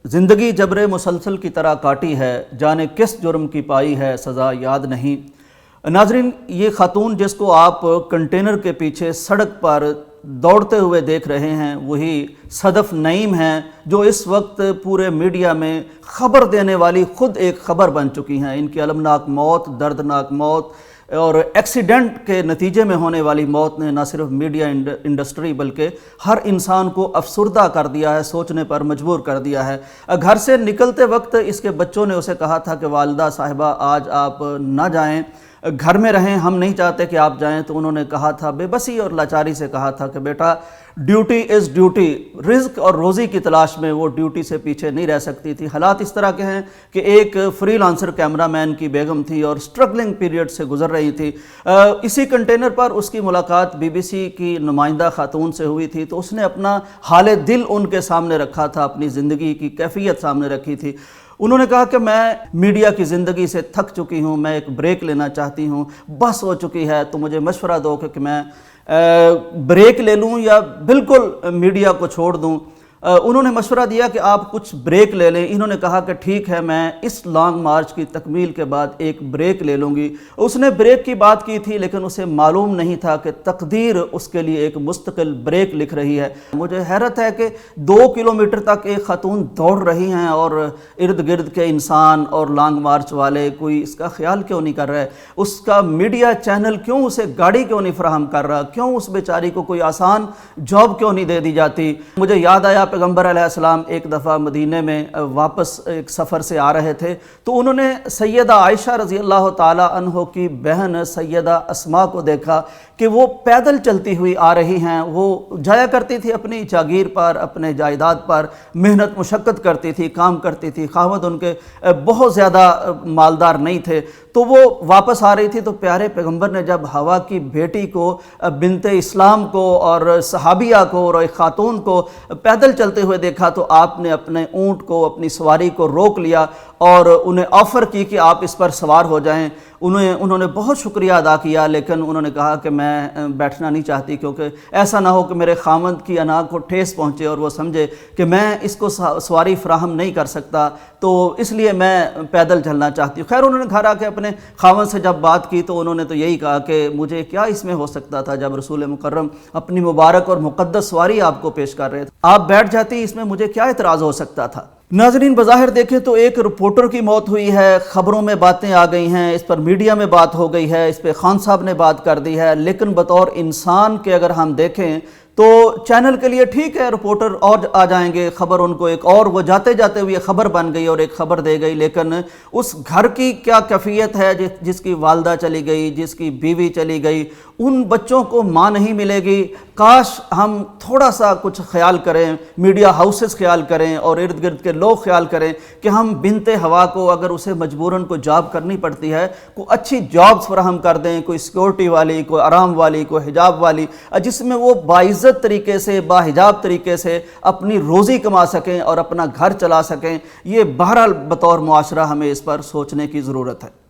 زندگی جبر مسلسل کی طرح کاٹی ہے، جانے کس جرم کی پائی ہے سزا یاد نہیں۔ ناظرین، یہ خاتون جس کو آپ کنٹینر کے پیچھے سڑک پر دوڑتے ہوئے دیکھ رہے ہیں، وہی صدف نعیم ہیں جو اس وقت پورے میڈیا میں خبر دینے والی خود ایک خبر بن چکی ہیں۔ ان کی المناک موت، دردناک موت اور ایکسیڈنٹ کے نتیجے میں ہونے والی موت نے نہ صرف میڈیا انڈسٹری بلکہ ہر انسان کو افسردہ کر دیا ہے، سوچنے پر مجبور کر دیا ہے۔ گھر سے نکلتے وقت اس کے بچوں نے اسے کہا تھا کہ والدہ صاحبہ آج آپ نہ جائیں، گھر میں رہیں، ہم نہیں چاہتے کہ آپ جائیں، تو انہوں نے کہا تھا، بے بسی اور لاچاری سے کہا تھا کہ بیٹا ڈیوٹی از ڈیوٹی، رزق اور روزی کی تلاش میں وہ ڈیوٹی سے پیچھے نہیں رہ سکتی تھی۔ حالات اس طرح کے ہیں کہ ایک فری لانسر کیمرہ مین کی بیگم تھی اور سٹرگلنگ پیریڈ سے گزر رہی تھی۔ اسی کنٹینر پر اس کی ملاقات بی بی سی کی نمائندہ خاتون سے ہوئی تھی، تو اس نے اپنا حال دل ان کے سامنے رکھا تھا، اپنی زندگی کی کیفیت سامنے رکھی تھی۔ انہوں نے کہا کہ میں میڈیا کی زندگی سے تھک چکی ہوں، میں ایک بریک لینا چاہتی ہوں، بس ہو چکی ہے، تو مجھے مشورہ دو کہ میں بریک لے لوں یا بالکل میڈیا کو چھوڑ دوں۔ انہوں نے مشورہ دیا کہ آپ کچھ بریک لے لیں۔ انہوں نے کہا کہ ٹھیک ہے، میں اس لانگ مارچ کی تکمیل کے بعد ایک بریک لے لوں گی۔ اس نے بریک کی بات کی تھی، لیکن اسے معلوم نہیں تھا کہ تقدیر اس کے لیے ایک مستقل بریک لکھ رہی ہے۔ مجھے حیرت ہے کہ 2 کلومیٹر تک ایک خاتون دوڑ رہی ہیں اور ارد گرد کے انسان اور لانگ مارچ والے کوئی اس کا خیال کیوں نہیں کر رہے؟ اس کا میڈیا چینل کیوں اسے گاڑی کیوں نہیں فراہم کر رہا؟ کیوں اس بیچاری کو کوئی آسان جاب کیوں نہیں دے دی جاتی؟ مجھے یاد آیا پیغمبر علیہ السلام ایک دفعہ مدینے میں واپس ایک سفر سے آ رہے تھے، تو انہوں نے سیدہ عائشہ رضی اللہ تعالی عنہ کی بہن سیدہ اسماء کو دیکھا کہ وہ پیدل چلتی ہوئی آ رہی ہیں۔ وہ جایا کرتی تھی اپنی جاگیر پر، اپنے جائیداد پر، محنت مشقت کرتی تھی، کام کرتی تھی، خاوند ان کے بہت زیادہ مالدار نہیں تھے، تو وہ واپس آ رہی تھی۔ تو پیارے پیغمبر نے جب حوا کی بیٹی کو، بنت اسلام کو اور صحابیہ کو اور ایک خاتون کو پیدل چلتے ہوئے دیکھا، تو آپ نے اپنے اونٹ کو، اپنی سواری کو روک لیا اور انہیں آفر کی کہ آپ اس پر سوار ہو جائیں۔ انہوں نے بہت شکریہ ادا کیا، لیکن انہوں نے کہا کہ میں بیٹھنا نہیں چاہتی، کیونکہ ایسا نہ ہو کہ میرے خامند کی انا کو ٹھیس پہنچے اور وہ سمجھے کہ میں اس کو سواری فراہم نہیں کر سکتا، تو اس لیے میں پیدل چلنا چاہتی ہوں۔ خیر، انہوں نے گھر آ کے اپنے خامند سے جب بات کی تو انہوں نے تو یہی کہا کہ مجھے کیا اس میں ہو سکتا تھا، جب رسول مکرم اپنی مبارک اور مقدس سواری آپ کو پیش کر رہے تھے، آپ بیٹھ جاتی، اس میں مجھے کیا اعتراض ہو سکتا تھا؟ ناظرین، بظاہر دیکھیں تو ایک رپورٹر کی موت ہوئی ہے، خبروں میں باتیں آ گئی ہیں، اس پر میڈیا میں بات ہو گئی ہے، اس پہ خان صاحب نے بات کر دی ہے، لیکن بطور انسان کے اگر ہم دیکھیں تو چینل کے لیے ٹھیک ہے، رپورٹر اور آ جائیں گے، خبر ان کو ایک اور وہ جاتے جاتے ہوئے خبر بن گئی اور ایک خبر دے گئی، لیکن اس گھر کی کیا کیفیت ہے جس کی والدہ چلی گئی، جس کی بیوی چلی گئی، ان بچوں کو ماں نہیں ملے گی۔ کاش ہم تھوڑا سا کچھ خیال کریں، میڈیا ہاؤسز خیال کریں اور ارد گرد کے لوگ خیال کریں کہ ہم بنت ہوا کو، اگر اسے مجبوراً کوئی جاب کرنی پڑتی ہے، کوئی اچھی جابز فراہم کر دیں، کوئی سیکورٹی والی، کوئی آرام والی، کوئی حجاب والی، جس میں وہ باعزت طریقے سے، باحجاب طریقے سے اپنی روزی کما سکیں اور اپنا گھر چلا سکیں۔ یہ بہرحال بطور معاشرہ ہمیں اس پر سوچنے کی ضرورت ہے۔